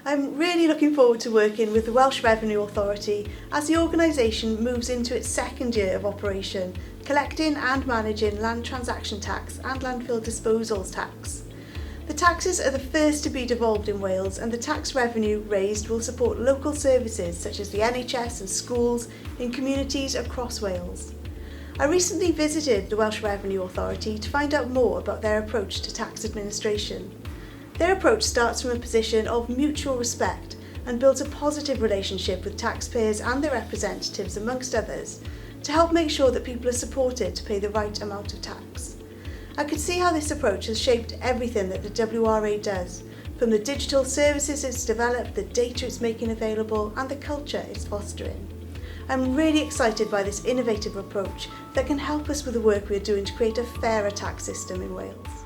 I'm really looking forward to working with the Welsh Revenue Authority as the organisation moves into its second year of operation, collecting and managing land transaction tax and landfill disposals tax. The taxes are the first to be devolved in Wales, and the tax revenue raised will support local services such as the NHS and schools in communities across Wales. I recently visited the Welsh Revenue Authority to find out more about their approach to tax administration. Their approach starts from a position of mutual respect and builds a positive relationship with taxpayers and their representatives, amongst others, to help make sure that people are supported to pay the right amount of tax. I could see how this approach has shaped everything that the WRA does, from the digital services it's developed, the data it's making available, and the culture it's fostering. I'm really excited by this innovative approach that can help us with the work we're doing to create a fairer tax system in Wales.